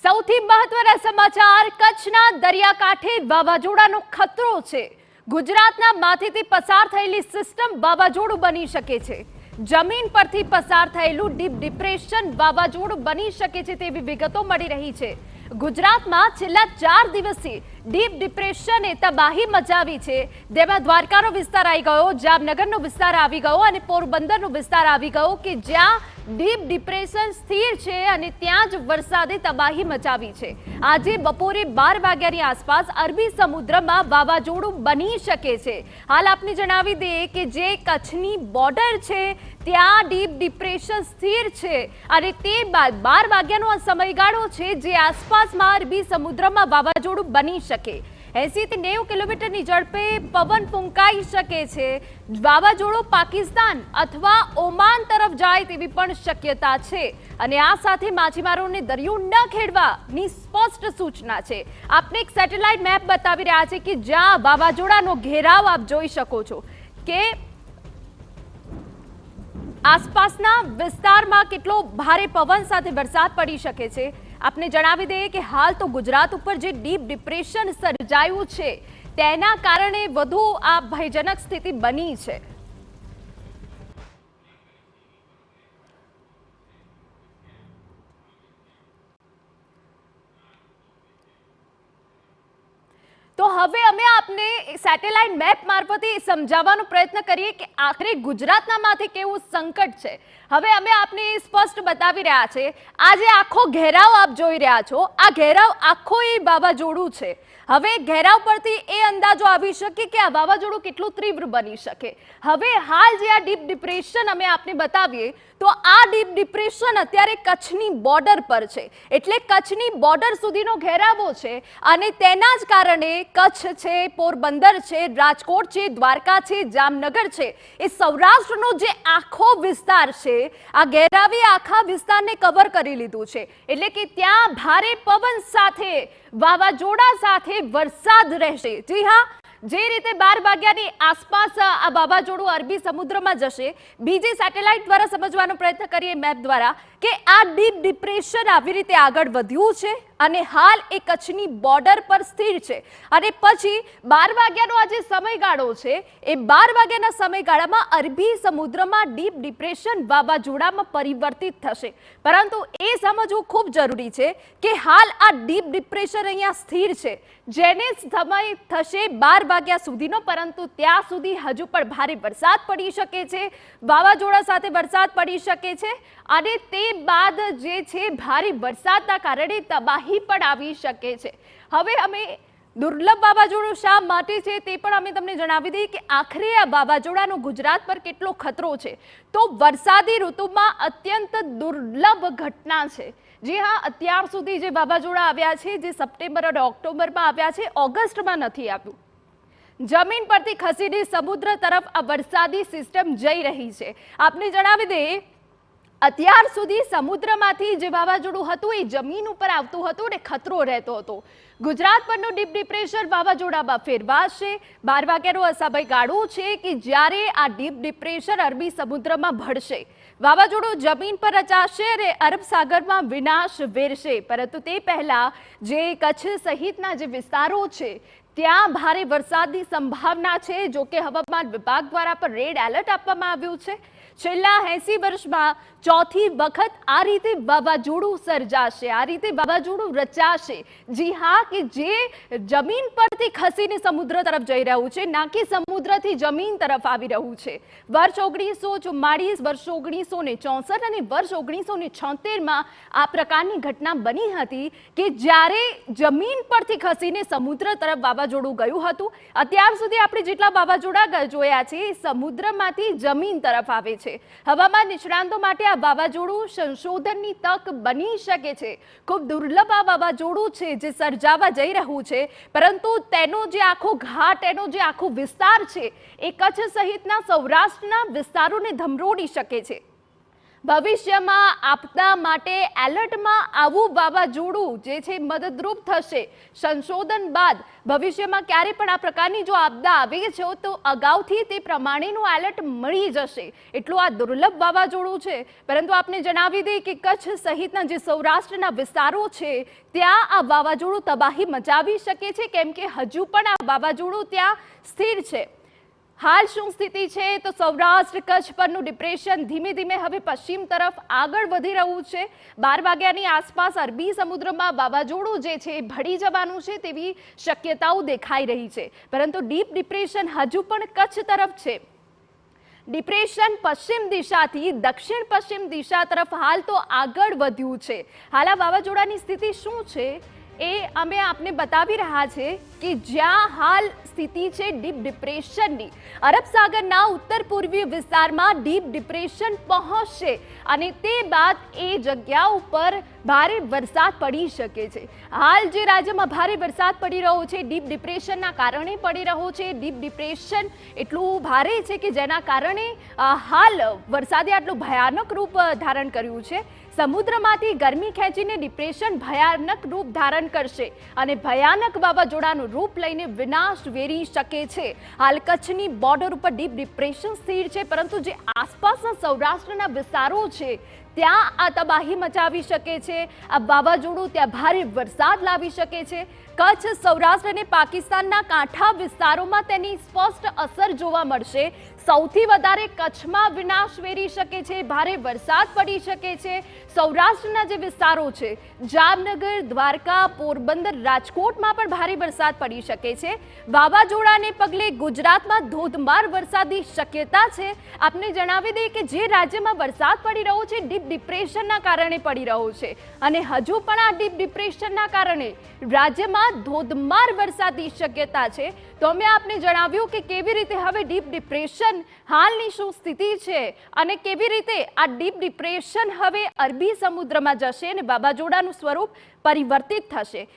સૌથી મહત્વના સમાચાર કચ્છના દરિયાકાંઠે વાવાઝોડાનો ખતરો છે। ગુજરાતના માથેથી પસાર થયેલી સિસ્ટમ વાવાઝોડું બની શકે છે। જમીન પરથી પસાર થયેલું ડીપ ડિપ્રેશન વાવાઝોડું બની શકે છે તેવી વિગતો મળી રહી છે। ગુજરાતમાં છેલ્લા 4 દિવસથી ડીપ ડિપ્રેશને તબાહી મચાવી છે। જેમાં દ્વારકાનો વિસ્તાર આવી ગયો, જામનગરનો વિસ્તાર આવી ગયો અને પોરબંદરનો વિસ્તાર આવી ગયો કે જ્યાં ડીપ ડિપ્રેશન સ્થિર છે અને ત્યાં જ વરસાદે તબાહી મચાવી છે। આજે બપોરે 12 વાગ્યાની આસપાસ અરબી સમુદ્રમાં વાવાઝોડું બની શકે છે। હાલ આપને જણાવી દઈએ કે જે કચ્છની બોર્ડર છે ત્યાં ડીપ ડિપ્રેશન સ્થિર છે અને તે બાદ 12 વાગ્યાનો આ સમયગાળો છે જે આસપાસમાં અરબી સમુદ્રમાં વાવાઝોડું બની શકે। 80 થી 90 કિલોમીટરની ઝડપે પવન ફૂંકાઈ શકે છે। વાવાઝોડું પાકિસ્તાન અથવા ઓમાન તરફ જાય તેવી પણ શક્યતા છે અને આ સાથે માછીમારોને દરિયો ન ખેડવાની સ્પષ્ટ સૂચના છે। આપને એક સેટેલાઇટ મેપ બતાવી રહ્યા છે કે જ્યાં વાવાઝોડાનો ઘેરાવ આપ જોઈ શકો છો કે આસપાસના વિસ્તારમાં કેટલો ભારે પવન સાથે વરસાદ પડી શકે છે। આપને જણાવી દઈએ કે હાલ તો ગુજરાત ઉપર જે ડીપ ડિપ્રેશન સર્જાયું છે તેના કારણે વધુ આ ભયજનક સ્થિતિ બની છે। તો હવે અમે આપને સેટેલાઇટ મેપ મારફતે સમજાવવાનો પ્રયત્ન કરીએ કે આખરે ગુજરાતના માથે કેવું સંકટ છે। હવે અમે આપને સ્પષ્ટ બતાવી રહ્યા છે। આ જે આખો ઘેરાવ આપ જોઈ રહ્યા છો, આ ઘેરાવ આખો એ વાવાઝોડું છે। હવે ઘેરાવ પરથી એ અંદાજો આવી શકે કે આ વાવાઝોડું કેટલું તીવ્ર બની શકે। હવે હાલ જે આ ડીપ ડિપ્રેશન અમે આપને બતાવીએ તો આ ડીપ ડિપ્રેશન અત્યારે કચ્છની બોર્ડર પર છે, એટલે કચ્છની બોર્ડર સુધીનો ઘેરાવો છે અને તેના જ કારણે કચ્છ છે, પોરબંદર છે, રાજકોટ છે, દ્વારકા છે, જામનગર છે, એ સૌરાષ્ટ્રનો જે આખો વિસ્તાર છે આ ઘેરાવે આખા વિસ્તારને કવર કરી લીધું છે। એટલે કે ત્યાં ભારે પવન સાથે વાવાઝોડા સાથે વરસાદ રહેશે। જી હા, જે રીતે 12 વાગ્યાની આસપાસ આ વાવાઝોડું અરબી સમુદ્રમાં જશે, બીજી સેટેલાઇટ દ્વારા સમજવાનો પ્રયત્ન કરીએ મેપ દ્વારા કે આ ડીપ ડિપ્રેશન આવી રીતે આગળ વધ્યું છે અને હાલ એ કચ્છની બોર્ડર પર સ્થિર છે અને પછી 12 વાગ્યાનો આ જે સમયગાળો છે એ 12 વાગ્યાના સમયગાળામાં અરબી સમુદ્રમાં ડીપ ડિપ્રેશન વાવાઝોડામાં પરિવર્તિત થશે। પરંતુ એ સમજવું ખૂબ જરૂરી છે કે હાલ આ ડીપ ડિપ્રેશન અહીંયા સ્થિર છે, જેને સમય થશે 12 વાગ્યા સુધીનો, પરંતુ ત્યાં સુધી હજુ પણ ભારે વરસાદ પડી શકે છે, વાવાઝોડા સાથે વરસાદ પડી શકે છે અને તે બાદ જે છે ભારે વરસાદના કારણે તબાહી પણ આવી શકે છે। હવે અમે દુર્લભ વાવાઝોડું શા માટે છે તે પણ અમે તમને જણાવી દઈએ કે આખરે આ વાવાઝોડાનો ગુજરાત પર કેટલો ખતરો છે તો વરસાદી ઋતુમાં અત્યંત દુર્લભ ઘટના છે। જી હા, અત્યાર સુધી જે વાવાઝોડા આવ્યા છે જે સપ્ટેમ્બર અને ઓક્ટોબરમાં આવ્યા છે, ઓગસ્ટમાં નથી આવ્યું। જમીન પરથી ખસીને સમુદ્ર તરફ આ વરસાદી સિસ્ટમ જઈ રહી છે। આપને જણાવી દઈએ અત્યાર સુધી સમુદ્રમાંથી જે વાવાઝોડું હતું એ જમીન ઉપર આવતું હતું અને ખતરો રહેતો હતો। ગુજરાત પરનું ડીપ ડિપ્રેશન વાવાઝોડામાં ફેરવાશે। 12 વાગ્યાનો આ સમયગાળો છે કે જ્યારે આ ડીપ ડિપ્રેશન અરબી સમુદ્રમાં ભળશે, વાવાઝોડું જમીન પર રચાશે અને અરબ સાગરમાં વિનાશ વેરશે। પરંતુ તે પહેલા જે કચ્છ સહિતના જે વિસ્તારો છે ત્યાં ભારે વરસાદની સંભાવના છે। જો કે હવામાન વિભાગ દ્વારા પણ રેડ એલર્ટ આપવામાં આવ્યું છે। છેલ્લા 80 વર્ષમાં ચોથી વખત આ રીતે વાવાઝોડું સર્જાશે, આ રીતે વાવાઝોડું રચાશે। જી હા, કે જે જમીન પરથી ખસીને સમુદ્ર તરફ જઈ રહ્યું છે, ના કે સમુદ્રથી જમીન તરફ આવી રહ્યું છે। વર્ષ 1944, વર્ષ 1964 અને વર્ષ 1976માં આ પ્રકારની ઘટના બની હતી કે જ્યારે જમીન પરથી ખસીને સમુદ્ર તરફ વાવાઝોડું ગયું હતું। અત્યાર સુધી આપણે જેટલા વાવાઝોડા જોયા છે એ સમુદ્રમાંથી જમીન તરફ આવે છે। હવામાન નિષ્ણાંતો માટે આ વાવાઝોડું સંશોધનની તક બની શકે છે। ખૂબ દુર્લભ આ વાવાઝોડું છે જે સર્જાવા જઈ રહ્યું છે, પરંતુ તેનો જે આખો ઘાટ, એનો જે આખો વિસ્તાર છે એ કચ્છ સહિતના સૌરાષ્ટ્રના વિસ્તારોને ધમરોડી શકે છે। ભવિષ્યમાં આપદા માટે એલર્ટમાં આવું વાવાઝોડું જે છે મદદરૂપ થશે. સંશોધન બાદ ભવિષ્યમાં ક્યારે પણ આ પ્રકારની જો આપદા આવે છે તો અગાઉથી તે પ્રમાણેનું એલર્ટ મળી જશે. એટલું આ દુર્લભ વાવાઝોડું છે. પરંતુ આપને જણાવી દઈએ કે કચ્છ સહિતના જે સૌરાષ્ટ્રના વિસ્તારો છે ત્યાં આ વાવાઝોડું તબાહી મચાવી શકે છે, કેમ કે હજુ પણ આ વાવાઝોડું ત્યાં સ્થિર છે. હાલ શું સ્થિતિ છે તો સૌરાષ્ટ્ર કચ્છ પરનું ડિપ્રેશન ધીમે ધીમે હવે પશ્ચિમ તરફ આગળ વધી રહ્યું છે. 12 વાગ્યાની આસપાસ અરબી સમુદ્રમાં વાવાઝોડું જે છે ભળી જવાનું છે તેવી શક્યતાઓ દેખાઈ રહી છે. પરંતુ ડીપ ડિપ્રેશન હજુ પણ કચ્છ તરફ છે. ડિપ્રેશન પશ્ચિમ દિશાથી દક્ષિણ પશ્ચિમ દિશા તરફ હાલ તો આગળ વધ્યું છે. હાલ આ વાવાઝોડાની સ્થિતિ શું છે એ અમે આપને બતાવી રહ્યા છે કે જ્યાં હાલ સ્થિતિ છે ડીપ ડિપ્રેશનની. અરબ સાગરના ઉત્તર પૂર્વીય વિસ્તારમાં ડીપ ડિપ્રેશન પહોંચશે અને તે બાદ એ જગ્યા ઉપર ભારે વરસાદ પડી શકે છે. હાલ જે રાજ્યમાં ભારે વરસાદ પડી રહ્યો છે ડીપ ડિપ્રેશનના કારણે પડી રહ્યો છે. ડીપ ડિપ્રેશન એટલું ભારે છે કે જેના કારણે હાલ વરસાદે આટલું ભયાનક રૂપ ધારણ કર્યું છે. સમુદ્રમાંથી ગરમી ખેંચીને ડિપ્રેશન ભયાનક રૂપ ધારણ કરશે અને ભયાનક વાવાઝોડાનું રૂપ લઈને વિનાશ વેરી શકે છે. હાલ કચ્છની બોર્ડર ઉપર ડીપ ડિપ્રેશન સ્થિર છે, પરંતુ જે આસપાસના સૌરાષ્ટ્રના વિસ્તારો છે ત્યાં આ તબાહી મચાવી શકે છે. આ વાવાઝોડું ત્યાં ભારે વરસાદ લાવી શકે છે. કચ્છ, સૌરાષ્ટ્ર અને પાકિસ્તાનના કાંઠા વિસ્તારોમાં તેની સ્પષ્ટ અસર જોવા મળશે. સૌથી વધારે કચ્છમાં વિનાશ વેરી શકે છે, ભારે વરસાદ પડી શકે છે. સૌરાષ્ટ્રના જે વિસ્તારો છે જામનગર, દ્વારકા, પોરબંદર, રાજકોટમાં પણ ભારે વરસાદ પડી શકે છે. વાવાઝોડાને પગલે ગુજરાતમાં ધોધમાર વરસાદની શક્યતા છે. આપને જણાવી દઈએ કે જે રાજ્યમાં વરસાદ પડી રહ્યો છે ડીપ ડિપ્રેશનના કારણે પડી રહ્યો છે અને હજુ પણ આ ડીપ ડિપ્રેશનના કારણે રાજ્યમાં ધોધમાર વરસાદની શક્યતા છે. તો અમે આપને જણાવ્યું કે કેવી રીતે હવે ડીપ ડિપ્રેશન હાલની શું સ્થિતિ છે અને કેવી રીતે આ ડીપ ડિપ્રેશન હવે અરબી સમુદ્રમાં જશે અને વાવાઝોડાનું સ્વરૂપ પરિવર્તિત થશે.